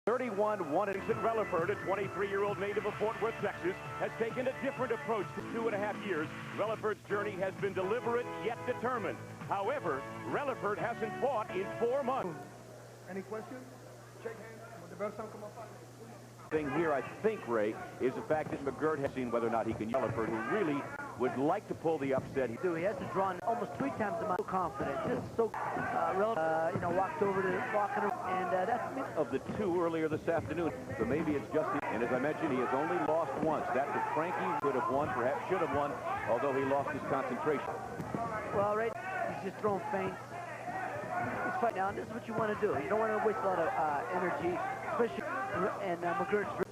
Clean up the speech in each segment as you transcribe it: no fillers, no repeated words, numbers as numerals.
31-1. Releford, a 23-year-old native of Fort Worth, Texas, has taken a different approach for 2.5 years. Releford's journey has been deliberate yet determined. However, Releford hasn't fought in 4 months. Any questions? Shake hands. Will the best come up? Thing here, I think, Ray, is the fact that McGirt has seen whether or not he can. Releford, who really would like to pull the upset. He has to draw almost 3 times the amount. So confident, just so you know, walked over to walking, and that's of the 2 earlier this afternoon. So maybe it's just. And as I mentioned, he has only lost once. That's a Frankie could have won, perhaps should have won, although he lost his concentration. Well, right, he's just throwing feints. He's fighting now, and this is what you want to do. You don't want to waste a lot of energy, especially and McGirt's.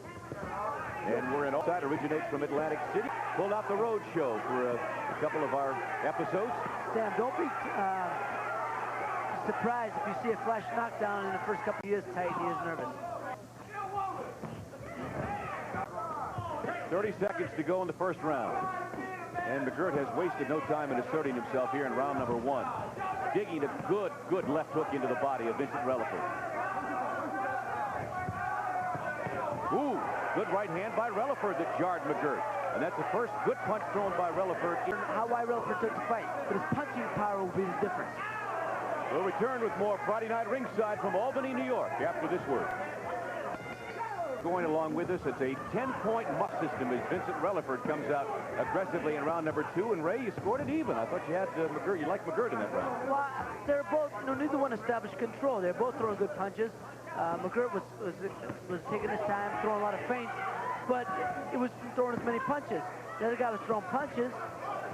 And we're in offside, originates from Atlantic City. Pulled out the road show for a couple of our episodes. Sam, don't be surprised if you see a flash knockdown in the first couple of years. Tight, he is nervous. 30 seconds to go in the first round. And McGirt has wasted no time in asserting himself here in round number 1. Digging a good left hook into the body of Vincent Releford. Ooh, good right hand by Releford that jarred McGirt. And that's the first good punch thrown by Releford. Why Releford took the fight, but his punching power will be the difference. We'll return with more Friday Night Ringside from Albany, New York, after this word. Going along with us, it's a 10-point muck system as Vincent Releford comes out aggressively in round number 2. And Ray, you scored it even. I thought you had McGirt. You liked McGirt in that round. Well, they're both, you know, neither one established control. They're both throwing good punches. McGirt was taking his time, throwing a lot of feints, but it was throwing as many punches. The other guy was throwing punches,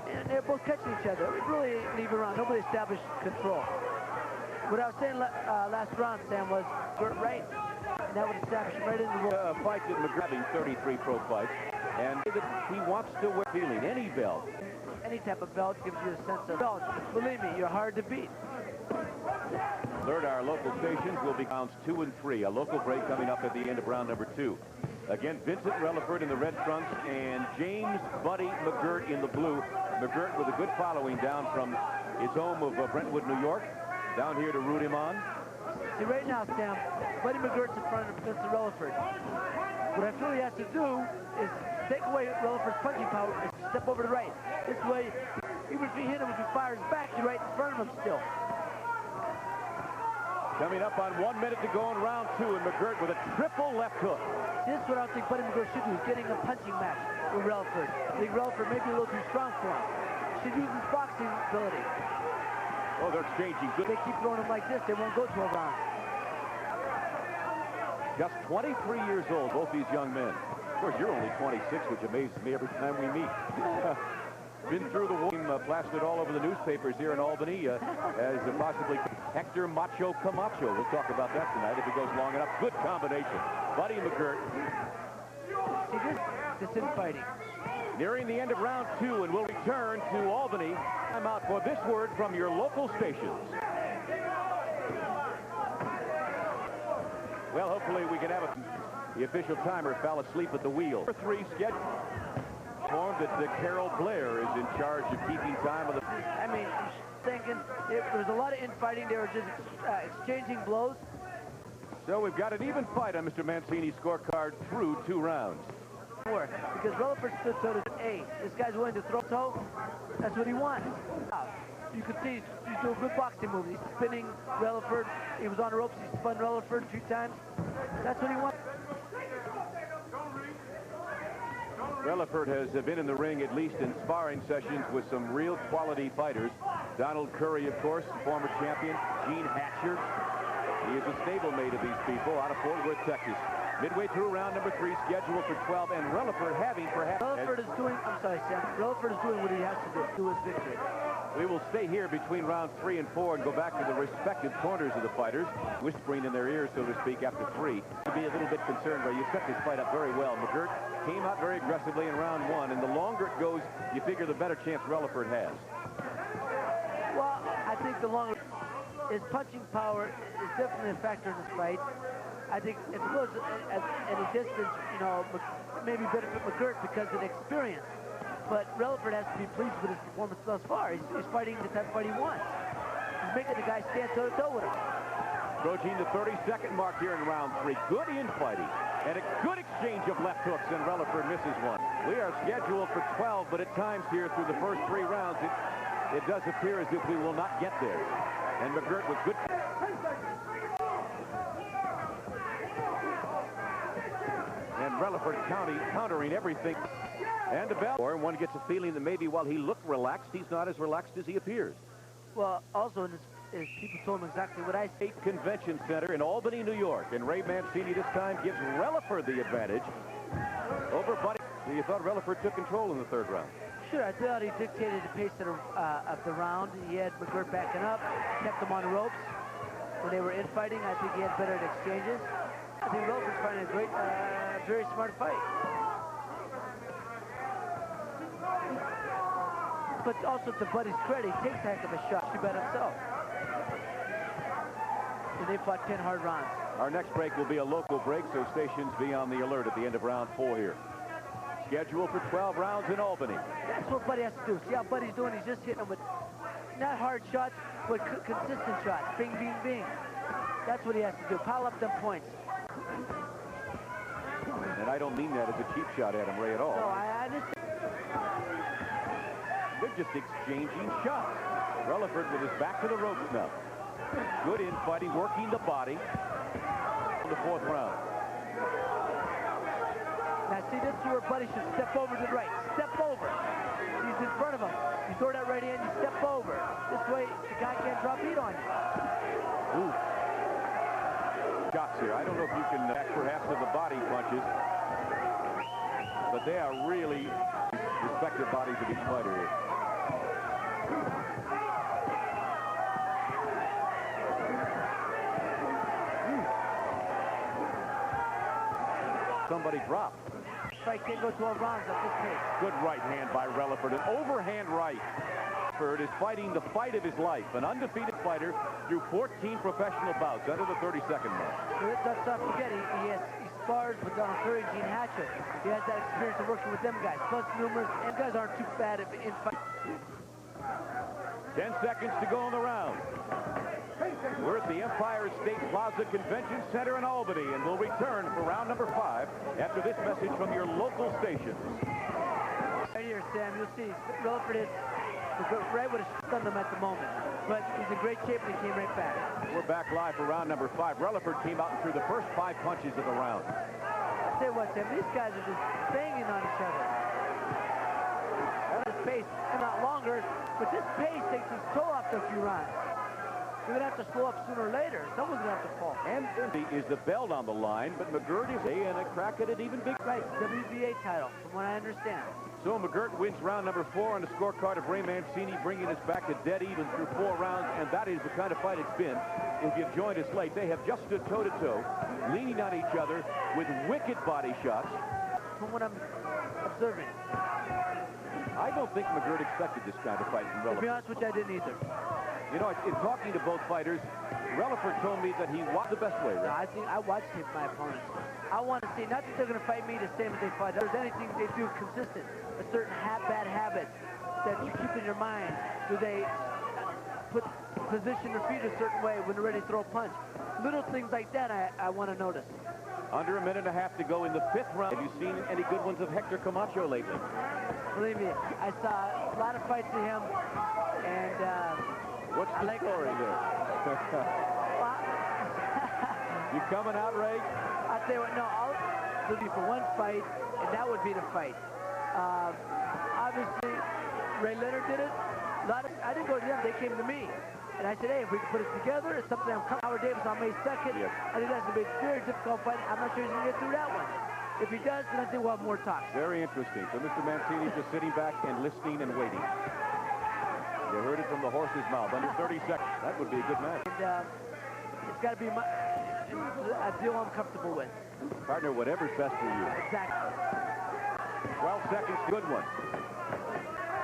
and they're both catching each other. It really ain't even around. Nobody established control. What I was saying last round, Sam, was McGirt right. And that would establish him right in the roll. Fight that McGirt having 33 pro fights, and he wants to wear feeling any belt. Any type of belt gives you a sense of belt. Believe me, you're hard to beat. Alert our local stations will be rounds 2 and 3. A local break coming up at the end of round number 2. Again, Vincent Releford in the red trunks and James Buddy McGirt in the blue. McGirt with a good following down from his home of Brentwood, New York, down here to root him on. See, right now, Sam, Buddy McGirt's in front of Vincent Releford. What I feel he has to do is take away Releford's punching power and step over to the right. This way, even if he hit him, if he fires back, you're right in front of him still. Coming up on 1 minute to go in round 2, and McGirt with a triple left hook. This is what I think Buddy McGirt should do, getting a punching match with Releford. I think Releford may be a little too strong for him. Should use his boxing ability. Oh, they're exchanging good. They keep throwing him like this, they won't go 12 rounds. Just 23 years old, both these young men. Of course, you're only 26, which amazes me every time we meet. Been through the war, plastered all over the newspapers here in Albany as possibly Hector Macho Camacho. We'll talk about that tonight if it goes long enough. Good combination. Buddy McGirt. See, this is fighting. Nearing the end of round 2, and we'll return to Albany. I'm out for this word from your local stations. Well, hopefully we can have the official timer fell asleep at the wheel. Number 3 schedule. Informed that Carol Blair is in charge of keeping time of the. I mean, I'm thinking there was a lot of infighting. They were just exchanging blows. So we've got an even fight on Mr. Mancini's scorecard through 2 rounds. Because Releford stood toe to A. This guy's willing to throw toe. That's what he wants. You can see he's doing good boxing moves. He's spinning Releford. He was on the ropes. He spun Releford 3 times. That's what he wants. Releford has been in the ring, at least in sparring sessions, with some real quality fighters. Donald Curry, of course, former champion. Gene Hatcher. He is a stablemate of these people out of Fort Worth, Texas. Midway through round number 3, scheduled for 12, and Releford having perhaps... Releford is doing, I'm sorry, Sam. Releford is doing what he has to do his victory. We will stay here between rounds 3 and 4 and go back to the respective corners of the fighters, whispering in their ears, so to speak, after 3. To be a little bit concerned, where you set this fight up very well. McGirt came out very aggressively in round 1, and the longer it goes, you figure the better chance Releford has. Well, I think the longer... His punching power is definitely a factor in this fight. I think if it goes at any distance, you know, maybe benefit McGirt because of the experience. But Releford has to be pleased with his performance thus far. He's fighting the type of fight he wants. He's making the guy stand toe-to-toe with him. Approaching the 30-second mark here in round 3. Good infighting and a good exchange of left hooks, and Releford misses one. We are scheduled for 12, but at times here through the first 3 rounds, it does appear as if we will not get there. And McGirt with good. And Releford countering everything. And the bell. Or one gets a feeling that maybe while he looked relaxed, he's not as relaxed as he appears. Well, also, as people told him exactly what I said. State Convention Center in Albany, New York. And Ray Mancini this time gives Releford the advantage over Buddy. You thought Releford took control in the 3rd round? Sure, I thought he dictated the pace of the round. He had McGirt backing up, kept him on the ropes. When they were infighting, I think he had better at exchanges. I think Releford's fighting a great, very smart fight. But also to Buddy's credit, he takes a heck of a shot. He bet himself. And they fought 10 hard rounds. Our next break will be a local break, so stations be on the alert at the end of round 4 here. Scheduled for 12 rounds in Albany. That's what Buddy has to do. See how Buddy's doing? He's just hitting them with not hard shots, but consistent shots. Bing, bing, bing. That's what he has to do. Pile up them points. And I don't mean that as a cheap shot at him, Ray, at all. No, I understand. They're just exchanging shots. Releford with his back to the ropes now. Good infighting, working the body in the 4th round. Now see, this is where Buddy should step over to the right. Step over. He's in front of him. You throw that right in, you step over. This way, the guy can't drop heat on you. Ooh. Shots here. I don't know if you can act perhaps to the body punches, but they are really respective bodies of each fighter here. Somebody dropped. Fight can't go 12 rounds at this pace. Good right hand by Releford. An overhand right. Releford is fighting the fight of his life. An undefeated fighter through 14 professional bouts under the 30-second mark. Let's not forget, he spars with Donald Curry and Gene Hatcher. He has that experience of working with them guys. Plus numerous, and guys aren't too bad in fight. 10 seconds to go in the round. We're at the Empire State Plaza Convention Center in Albany, and we'll return for round number 5 after this message from your local stations. Right here, Sam, you'll see Releford is right would have stunned him at the moment, but he's in great shape and he came right back. We're back live for round number 5. Releford came out and threw the first 5 punches of the round. I'll tell you what, Sam, these guys are just banging on each other. This pace, not longer, but this pace takes its toll after a few rounds. You're going to have to slow up sooner or later. Someone's going to have to fall. And is the belt on the line, but McGirt is and a crack at it even big. Right, WBA title, from what I understand. So McGirt wins round number 4 on the scorecard of Ray Mancini, bringing us back to dead even through 4 rounds, and that is the kind of fight it's been. If you've joined us late, they have just stood toe-to-toe, leaning on each other with wicked body shots. From what I'm observing. I don't think McGirt expected this kind of fight from Releford. To be honest with you, I didn't either. You know, in talking to both fighters, Releford told me that he watched the best way, right? No, I watched him, my opponents. I want to see, not that they're going to fight me the same as they fight others, anything they do consistent, a certain bad habit that you keep in your mind. Do they position their feet a certain way when they're ready to throw a punch? Little things like that I want to notice. Under a minute and a half to go in the 5th round. Have you seen any good ones of Hector Camacho lately? Believe me, I saw a lot of fights of him, and what's the story there? You coming out, Ray? I'll tell you what, no, I'll be for one fight, and that would be the fight. Obviously, Ray Leonard did it. I didn't go to them, they came to me. And I said, hey, if we can put it together, it's something I'm coming. Howard Davis on May 2nd. Yes. I think that's going to be a very difficult fight. I'm not sure he's going to get through that one. If he does, then I think we'll have more talks. Very interesting. So Mr. Mancini just sitting back and listening and waiting. You heard it from the horse's mouth. Under 30 seconds. That would be a good match. And it's got to be a deal I'm comfortable with. Partner, whatever's best for you. Exactly. 12 seconds, good one.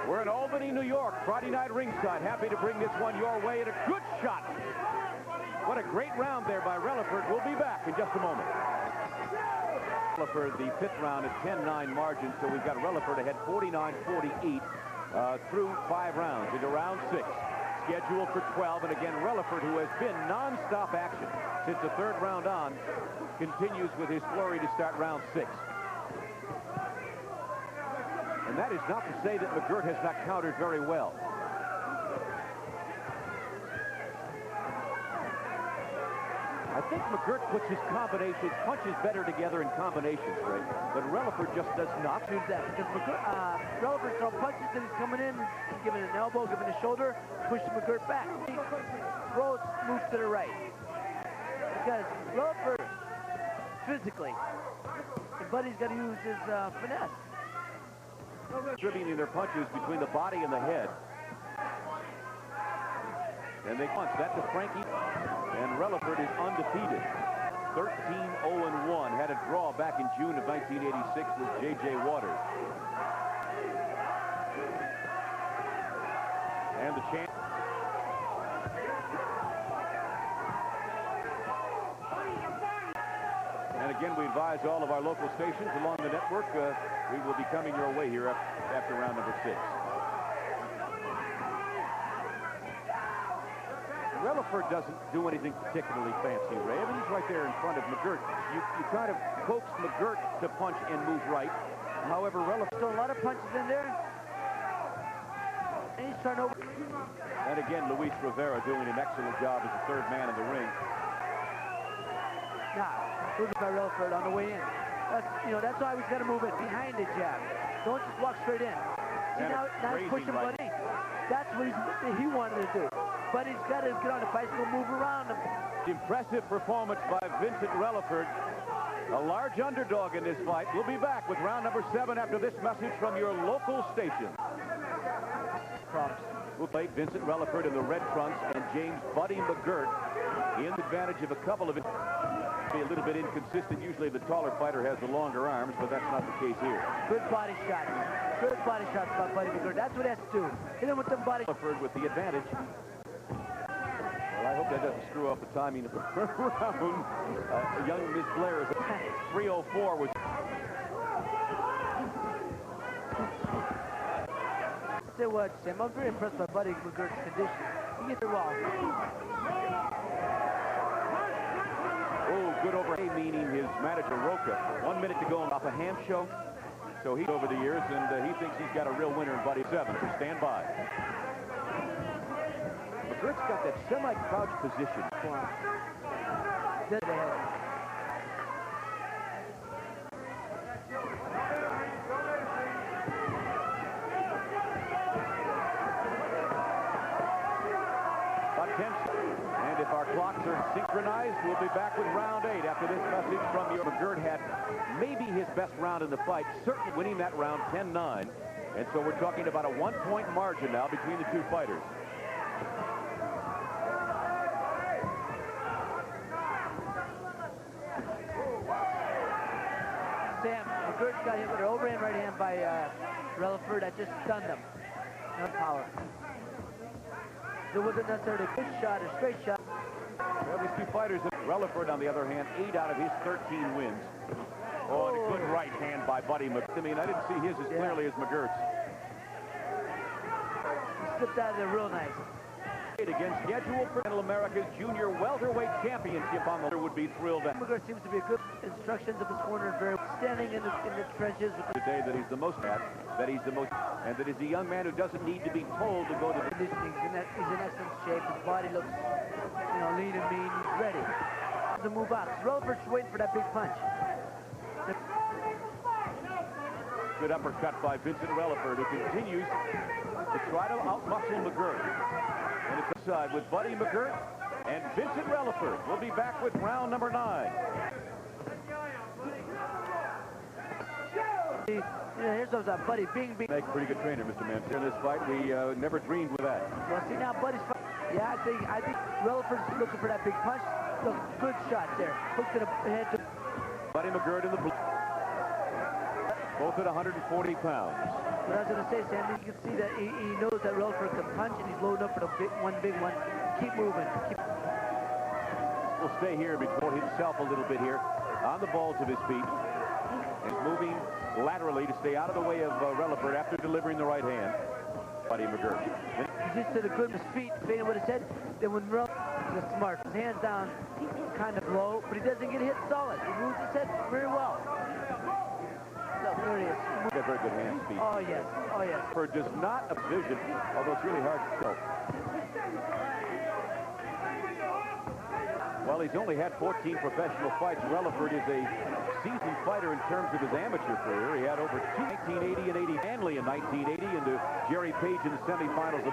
We're in Albany, New York, Friday night ringside. Happy to bring this one your way, and a good shot. What a great round there by Releford. We'll be back in just a moment. Releford, the 5th round at 10-9 margin, so we've got Releford ahead 49-48 through 5 rounds into round 6. scheduled for 12. And again, Releford, who has been non-stop action since the third round on, continues with his flurry to start round 6. And that is not to say that McGirt has not countered very well. I think McGirt puts his punches better together in combinations, Ray. But Releford just does not do that because Releford throws punches and he's coming in, giving an elbow, giving a shoulder, pushing McGirt back. He throws, moves to the right. Because Releford, physically, and Buddy's got to use his finesse. Distributing their punches between the body and the head. And they punch that to Frankie. And Releford is undefeated. 13-0-1. Had a draw back in June of 1986 with J.J. Waters. And the champ. And again, we advise all of our local stations along the network. We will be coming your way here after round number 6. Releford doesn't do anything particularly fancy, Ray. I mean, he's right there in front of McGirt. You try to coax McGirt to punch and move right. However, Releford throws a lot of punches in there. And he's turned over. And again, Luis Rivera doing an excellent job as the third man in the ring. Now, look at Releford on the way in. That's why we've got to move it behind the jab. Don't just walk straight in. See, now he's pushing Buddy. That's what he wanted to do. But he's got to get on the bicycle, move around him. Impressive performance by Vincent Releford. A large underdog in this fight. We'll be back with round number 7 after this message from your local station. We'll play Vincent Releford in the red trunks and James Buddy McGirt in advantage of a couple of it. Be a little bit inconsistent. Usually the taller fighter has the longer arms, but that's not the case here. Good body shots. Good body shots by Buddy McGirt. That's what he has to do. Hit him with them body. Releford with the advantage. Well, I hope that doesn't screw up the timing of the round. Young Miss Blair is 3:04 was. Say what, Sam? I'm very impressed by Buddy McGirt's condition. He gets it wrong. Oh, good over A, meaning his manager Roca. 1 minute to go off a ham show. So he's over the years, and he thinks he's got a real winner in Buddy 7. So stand by. McGirt's got that semi-crouch position. Dead ahead. About 10 seconds. And if our clocks are synchronized, we'll be back with round 8 after this message from you. McGirt had maybe his best round in the fight, certainly winning that round 10-9. And so we're talking about a 1-point margin now between the two fighters. Sam, McGirt got hit with an overhand right hand by Releford. That just stunned him. No power. It wasn't necessarily a good shot, a straight shot. Well, these two fighters, Releford, on the other hand, 8 out of his 13 wins. Oh, and a good right hand by Buddy McGirt. I mean, I didn't see his as clearly as McGirt's. He slipped out of there real nice. Again, scheduled for America's Junior Welterweight Championship on the would be thrilled. McGirt seems to be a good instructions of his corner, very standing in the trenches. Today that he's the most and that he's a young man who doesn't need to be told to go to the conditioning. He's in excellent shape. His body looks, lean and mean. He's ready to move out. Releford's waiting for that big punch. Good uppercut by Vincent Releford, who continues to try to outmuscle McGirt. And it's inside with Buddy McGirt and Vincent Releford. We'll be back with round number 9. Here's those Buddy Bing. Make a pretty good trainer, Mr. Mansell. In this fight, we never dreamed with that. Well, see now Buddy's fight. Yeah, I think Releford's looking for that big punch. Look, good shot there. Hook to the head. Buddy McGirt in the blue. Both at 140 pounds. But I was going to say, Sam, you can see that he knows that Releford can punch, and he's loading up for the big one. Keep moving. We'll stay here before himself a little bit here on the balls of his feet. He's moving laterally to stay out of the way of Releford after delivering the right hand. Buddy McGirt. He just did a good with his feet, fading with his head. Then when Releford is smart, his hands down, kind of low, but he doesn't get hit solid. He moves his head very well. So there he is. He's got very good hand speed. Oh yes, oh yes. For does not a vision, although it's really hard to tell. Well, he's only had 14 professional fights. Releford is a seasoned fighter in terms of his amateur career. He had over 1980 and 80 Hanley in 1980 and to Jerry Page in the semifinals of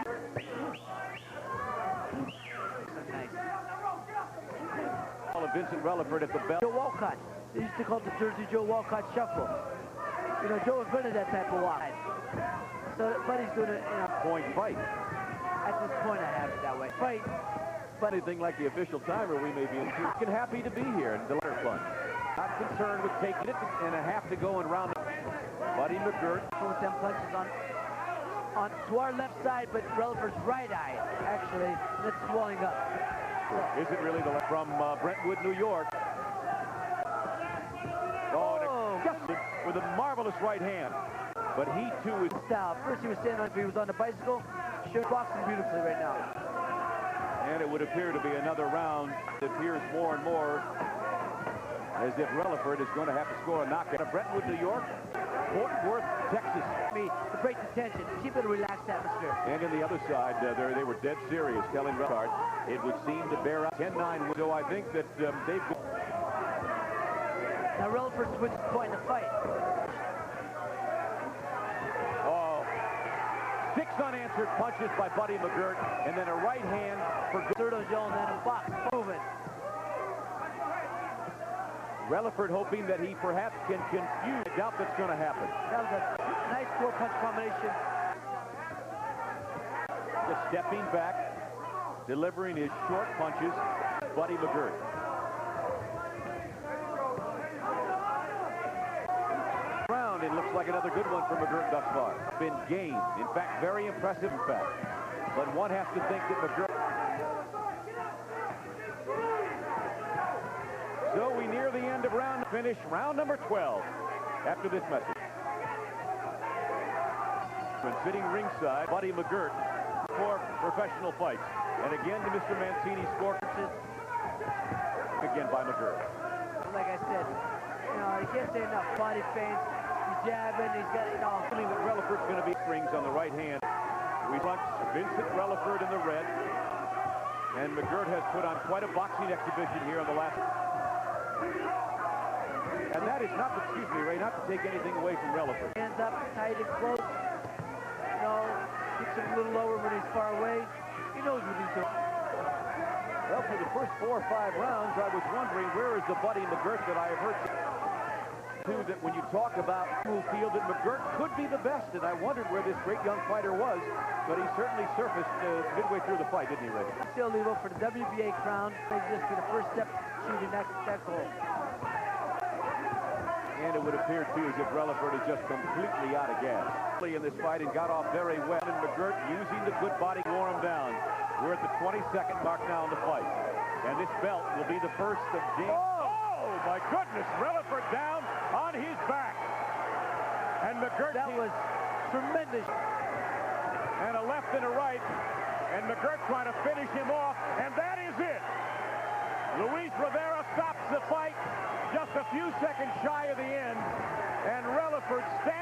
Vincent Releford at the bell. Joe Walcott. They used to call it the Jersey Joe Walcott Shuffle. You know, Joe invented that type of walk. So, Buddy's doing it, you know. Point fight. At this point, I have it that way. Fight. But anything like the official timer, we may be in happy to be here in the letter plunge. Not concerned with taking it and a half to go in round. Buddy McGirt. With them punches on to our left side, but Releford's right eye, actually, that's swelling up. Is it really the left from Brentwood, New York? Oh, with a marvelous right hand. But he, too, is... Style. First he was standing on, he was on the bicycle. Sure, boxing beautifully right now. And it would appear to be another round. It appears more and more as if Releford is going to have to score a knockout. Brentwood, New York, Fort Worth, Texas. To break the tension, keep it a relaxed atmosphere. And on the other side, they were dead serious, telling Releford it would seem to bear out 10-9. So I think that they've... Now Releford's with his point in the fight. Oh, 6 unanswered punches by Buddy McGirt, and then a right hand for... Cerdo's yelling at him, box, moving. Releford hoping that he perhaps can confuse. I doubt that's going to happen. That was a nice 4-punch combination. Just stepping back, delivering his short punches, Buddy McGirt. Round, it looks like another good one for McGirt thus far. Been gained, in fact, very impressive, in fact. But one has to think that McGirt... So we near the end of round finish, round number 12, after this message. When sitting ringside, Buddy McGirt for professional fights. And again to Mr. Mancini's score. Again by McGirt. Like I said, you know, he can't say enough. Body feints, he's jabbing, he's got, you know. Feeling that Releford's going to be strings on the right hand. We punch Vincent Releford in the red. And McGirt has put on quite a boxing exhibition here on the last... And that is not, excuse me, Ray, not to take anything away from Releford. Hands up, tight and close. You know, kicks him a little lower when he's far away. He knows what he's doing. Well, for the first 4 or 5 rounds, I was wondering where is the Buddy McGirt that I have heard too, that when you talk about who feel that McGirt could be the best, and I wondered where this great young fighter was, but he certainly surfaced midway through the fight, didn't he, Ray? Still leave up for the WBA crown. Maybe just be the first step shooting that goal. And it would appear, too, as if Releford is just completely out of gas. In this fight and got off very well. And McGirt using the good body to wore him down. We're at the 22nd mark now in the fight. And this belt will be the first of James. Oh, my goodness. Releford down on his back. And McGirt... That was tremendous. And a left and a right. And McGirt trying to finish him off. And that is it. Luis Rivera stops the fight just a few seconds shy of the end, and Releford staggers.